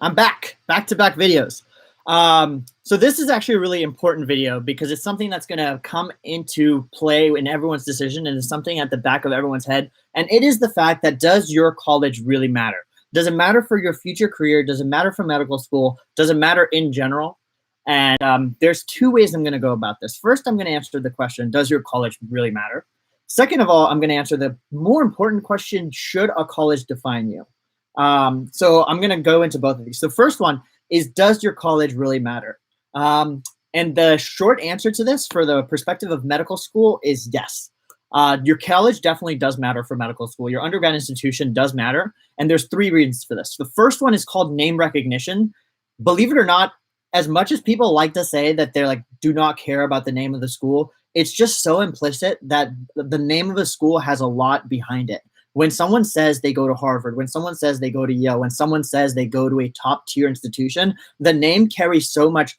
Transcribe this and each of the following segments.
I'm back-to-back videos. So this is actually a really important video because it's something that's going to come into play in everyone's decision, and it's something at the back of everyone's head. And it is the fact that, does your college really matter? Does it matter for your future career? Does it matter for medical school? Does it matter in general? And there's two ways I'm going to go about this. First, I'm going to answer the question, does your college really matter? Second of all, I'm going to answer the more important question, should a college define you? So I'm going to go into both of these. The first one is, does your college really matter? And the short answer to this, for the perspective of medical school, is yes. Your college definitely does matter for medical school. Your undergrad institution does matter. And there's three reasons for this. The first one is called name recognition. Believe it or not, as much as people like to say that they're like, do not care about the name of the school, it's just so implicit that the name of a school has a lot behind it. When someone says they go to Harvard, when someone says they go to Yale, when someone says they go to a top tier institution, the name carries so much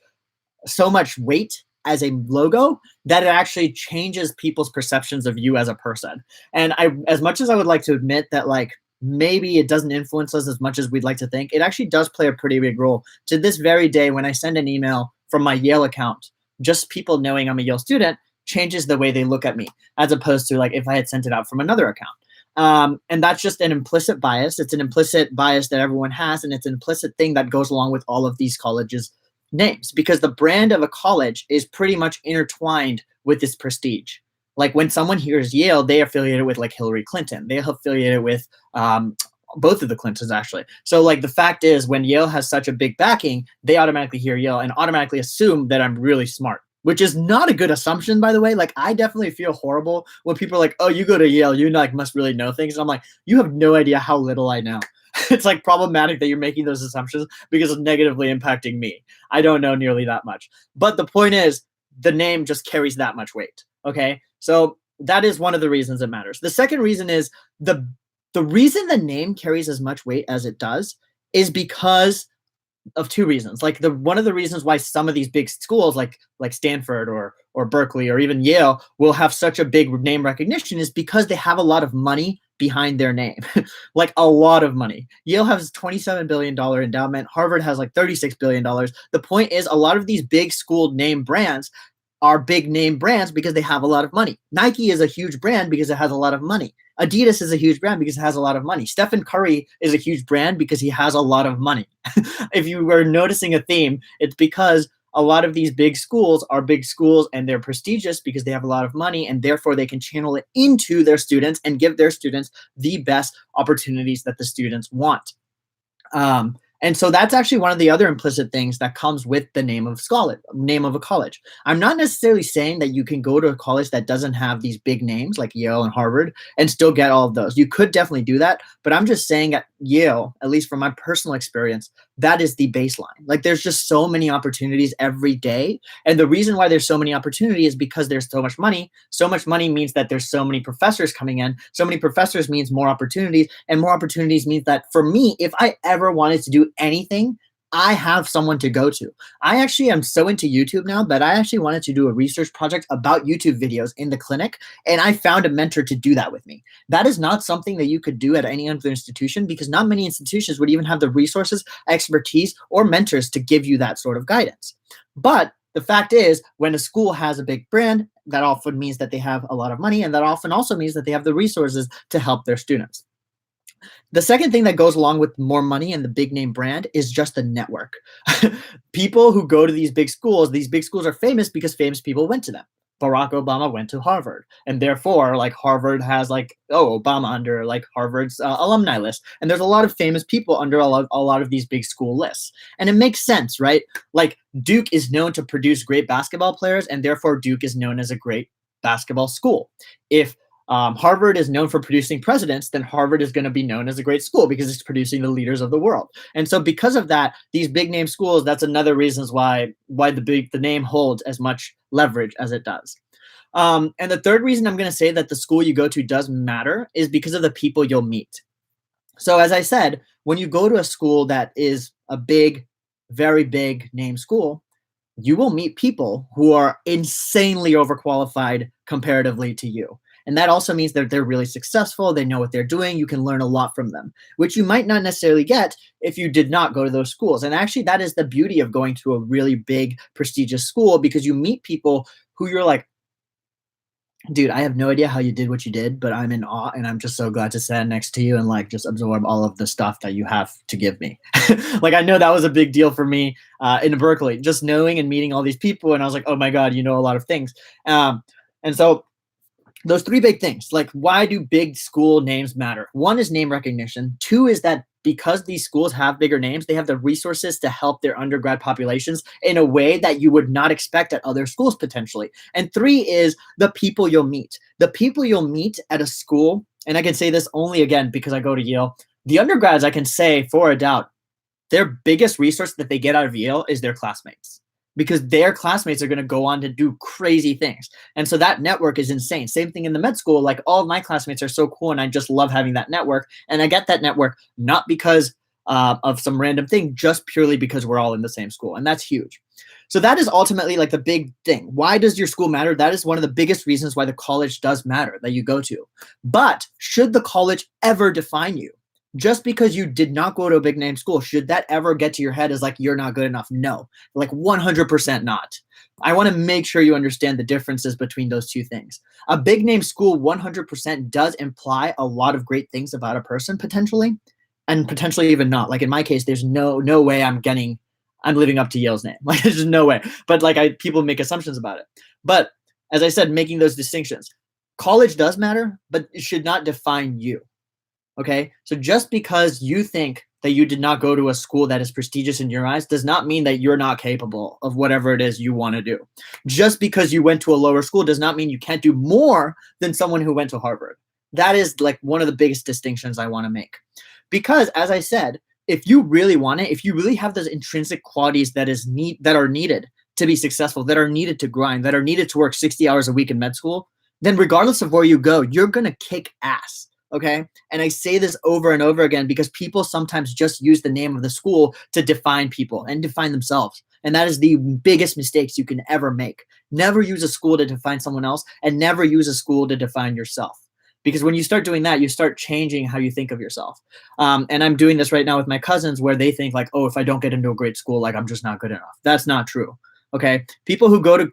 weight as a logo that it actually changes people's perceptions of you as a person. And as much as I would like to admit that, like, maybe it doesn't influence us as much as we'd like to think, it actually does play a pretty big role. To this very day, when I send an email from my Yale account, just people knowing I'm a Yale student changes the way they look at me, as opposed to like if I had sent it out from another account. And that's just an implicit bias. It's an implicit bias that everyone has, and it's an implicit thing that goes along with all of these colleges' names, because the brand of a college is pretty much intertwined with its prestige. Like when someone hears Yale, they affiliate it with like Hillary Clinton. They affiliate it with both of the Clintons, actually. So like the fact is, when Yale has such a big backing, they automatically hear Yale and automatically assume that I'm really smart, which is not a good assumption, by the way. Like, I definitely feel horrible when people are like, oh, you go to Yale, you like must really know things. And I'm like, you have no idea how little I know. It's like problematic that you're making those assumptions because it's negatively impacting me. I don't know nearly that much. But the point is, the name just carries that much weight. Okay. So that is one of the reasons it matters. The second reason is the reason the name carries as much weight as it does is because of two reasons. Like one of the reasons why some of these big schools like Stanford or Berkeley or even Yale will have such a big name recognition is because they have a lot of money behind their name. Like a lot of money. Yale has $27 billion endowment. Harvard has like $36 billion. The point is, a lot of these big school name brands are big name brands because they have a lot of money. Nike is a huge brand because it has a lot of money. Adidas is a huge brand because it has a lot of money. Stephen Curry is a huge brand because he has a lot of money. If you were noticing a theme, it's because a lot of these big schools are big schools and they're prestigious because they have a lot of money, and therefore they can channel it into their students and give their students the best opportunities that the students want. And so that's actually one of the other implicit things that comes with the name of a college. I'm not necessarily saying that you can go to a college that doesn't have these big names like Yale and Harvard and still get all of those. You could definitely do that, but I'm just saying at Yale, at least from my personal experience, that is the baseline. Like there's just so many opportunities every day. And the reason why there's so many opportunities is because there's so much money. So much money means that there's so many professors coming in. So many professors means more opportunities, and more opportunities means that for me, if I ever wanted to do anything, I have someone to go to. I actually am so into YouTube now that I actually wanted to do a research project about YouTube videos in the clinic, and I found a mentor to do that with me. That is not something that you could do at any other institution, because not many institutions would even have the resources, expertise, or mentors to give you that sort of guidance. But the fact is, when a school has a big brand, that often means that they have a lot of money, and that often also means that they have the resources to help their students. The second thing that goes along with more money and the big name brand is just the network. People who go to these big schools are famous because famous people went to them. Barack Obama went to Harvard, and therefore, like, Harvard has like, oh, Obama under like Harvard's alumni list, and there's a lot of famous people under a lot of these big school lists, and it makes sense, right? Like Duke is known to produce great basketball players, and therefore Duke is known as a great basketball school. If Harvard is known for producing presidents, then Harvard is going to be known as a great school because it's producing the leaders of the world. And so because of that, these big name schools, that's another reasons why the name holds as much leverage as it does. And the third reason I'm going to say that the school you go to does matter is because of the people you'll meet. So as I said, when you go to a school that is a big, very big name school, you will meet people who are insanely overqualified comparatively to you. And that also means that they're really successful. They know what they're doing. You can learn a lot from them, which you might not necessarily get if you did not go to those schools. And actually, that is the beauty of going to a really big, prestigious school, because you meet people who you're like, dude, I have no idea how you did what you did, but I'm in awe, and I'm just so glad to stand next to you and like just absorb all of the stuff that you have to give me. Like, I know that was a big deal for me in Berkeley, just knowing and meeting all these people. And I was like, oh my God, you know a lot of things. And so those three big things, like, why do big school names matter? One is name recognition. Two is that because these schools have bigger names, they have the resources to help their undergrad populations in a way that you would not expect at other schools potentially. And three is the people you'll meet. The people you'll meet at a school, and I can say this only again because I go to Yale, the undergrads, I can say for a doubt, their biggest resource that they get out of Yale is their classmates, because their classmates are going to go on to do crazy things. And so that network is insane. Same thing in the med school. Like, all of my classmates are so cool, and I just love having that network. And I get that network not because of some random thing, just purely because we're all in the same school. And that's huge. So that is ultimately like the big thing. Why does your school matter? That is one of the biggest reasons why the college does matter that you go to. But should the college ever define you? Just because you did not go to a big name school, should that ever get to your head as like, you're not good enough? No, like 100% not. I want to make sure you understand the differences between those two things. A big name school 100% does imply a lot of great things about a person potentially, and potentially even not. Like in my case, there's no way I'm living up to Yale's name. Like, there's just no way. But like, people make assumptions about it. But as I said, making those distinctions, college does matter, but it should not define you. Okay, so just because you think that you did not go to a school that is prestigious in your eyes does not mean that you're not capable of whatever it is you want to do. Just because you went to a lower school does not mean you can't do more than someone who went to Harvard. That is like one of the biggest distinctions I want to make. Because as I said, if you really want it, if you really have those intrinsic qualities that are needed to be successful, that are needed to grind, that are needed to work 60 hours a week in med school, then regardless of where you go, you're going to kick ass. Okay. And I say this over and over again because people sometimes just use the name of the school to define people and define themselves. And that is the biggest mistakes you can ever make. Never use a school to define someone else, and never use a school to define yourself. Because when you start doing that, you start changing how you think of yourself. And I'm doing this right now with my cousins, where they think like, oh, if I don't get into a great school, like, I'm just not good enough. That's not true. Okay. People who go to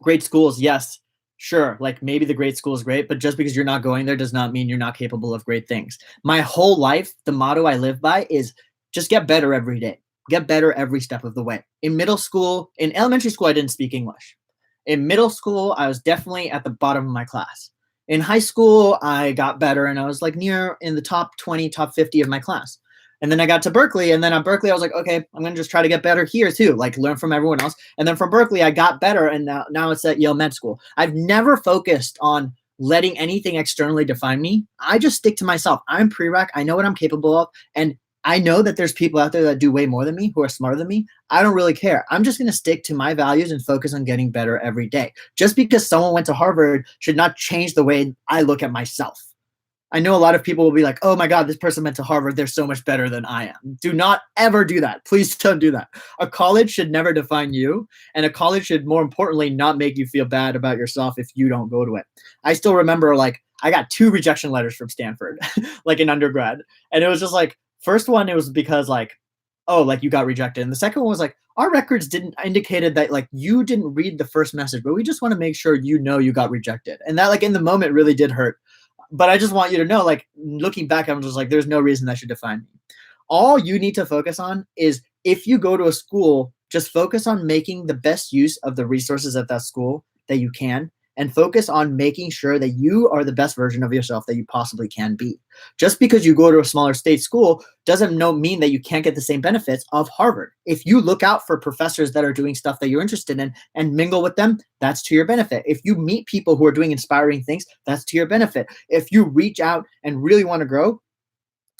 great schools, yes, sure, like maybe the great school is great, but just because you're not going there does not mean you're not capable of great things. My whole life, the motto I live by is just get better every day. Get better every step of the way. In middle school, in elementary school, I didn't speak English. In middle school, I was definitely at the bottom of my class. In high school, I got better, and I was like near in the top 20, top 50 of my class. And then I got to Berkeley, and then at Berkeley, I was like, okay, I'm going to just try to get better here too, like learn from everyone else. And then from Berkeley, I got better, and now it's at Yale Med School. I've never focused on letting anything externally define me. I just stick to myself. I'm Prerak. I know what I'm capable of, and I know that there's people out there that do way more than me, who are smarter than me. I don't really care. I'm just going to stick to my values and focus on getting better every day. Just because someone went to Harvard should not change the way I look at myself. I know a lot of people will be like, oh my God, this person went to Harvard. They're so much better than I am. Do not ever do that. Please don't do that. A college should never define you. And a college should, more importantly, not make you feel bad about yourself if you don't go to it. I still remember, like, I got 2 rejection letters from Stanford, like in undergrad. And it was just like, first one, it was because like, oh, like you got rejected. And the second one was like, our records indicated that like you didn't read the first message, but we just want to make sure you know you got rejected. And that, like, in the moment really did hurt. But I just want you to know, like, looking back, I'm just like, there's no reason that should define me. All you need to focus on is, if you go to a school, just focus on making the best use of the resources at that school that you can, and focus on making sure that you are the best version of yourself that you possibly can be. Just because you go to a smaller state school doesn't mean that you can't get the same benefits of Harvard. If you look out for professors that are doing stuff that you're interested in and mingle with them, that's to your benefit. If you meet people who are doing inspiring things, that's to your benefit. If you reach out and really want to grow,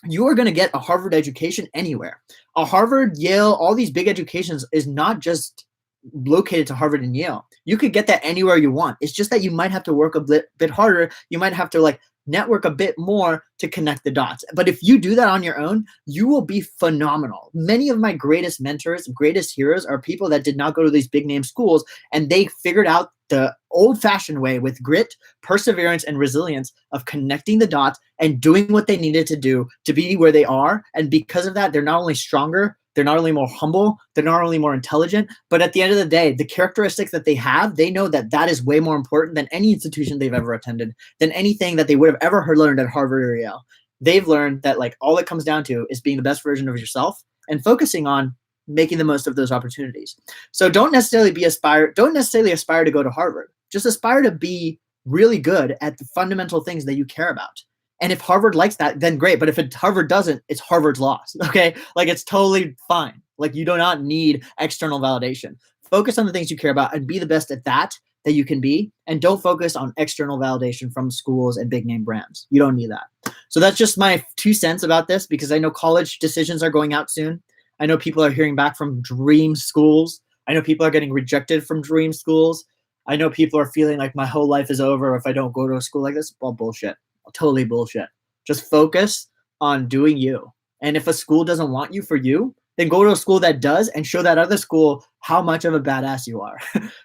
you are going to get a Harvard education anywhere. A Harvard, Yale, all these big educations is not just located to Harvard and Yale. You could get that anywhere you want. It's just that you might have to work a bit harder. You might have to like network a bit more to connect the dots. But if you do that on your own, you will be phenomenal. Many of my greatest mentors, greatest heroes are people that did not go to these big name schools, and they figured out the old-fashioned way with grit, perseverance, and resilience of connecting the dots and doing what they needed to do to be where they are. And because of that, they're not only stronger, they're not only more humble, they're not only more intelligent, but at the end of the day, the characteristics that they have, they know that that is way more important than any institution they've ever attended, than anything that they would have ever learned at Harvard or Yale. They've learned that like all it comes down to is being the best version of yourself and focusing on making the most of those opportunities. So don't necessarily aspire to go to Harvard. Just aspire to be really good at the fundamental things that you care about. And if Harvard likes that, then great. But if Harvard doesn't, it's Harvard's loss. Okay. Like it's totally fine. Like you do not need external validation. Focus on the things you care about and be the best at that you can be. And don't focus on external validation from schools and big name brands. You don't need that. So that's just my 2 cents about this, because I know college decisions are going out soon. I know people are hearing back from dream schools. I know people are getting rejected from dream schools. I know people are feeling like my whole life is over if I don't go to a school like this. Well, bullshit. Totally bullshit. Just focus on doing you. And if a school doesn't want you for you, then go to a school that does and show that other school how much of a badass you are.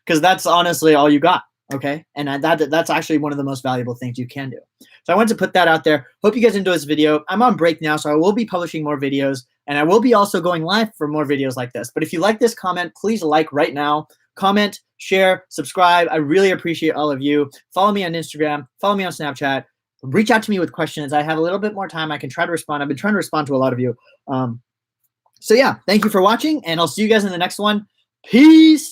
Because that's honestly all you got. Okay. And that's actually one of the most valuable things you can do. So I wanted to put that out there. Hope you guys enjoyed this video. I'm on break now, so I will be publishing more videos, and I will be also going live for more videos like this. But if you like this comment, please like right now. Comment, share, subscribe. I really appreciate all of you. Follow me on Instagram. Follow me on Snapchat. Reach out to me with questions. I have a little bit more time. I can try to respond. I've been trying to respond to a lot of you. So yeah, thank you for watching, and I'll see you guys in the next one. Peace.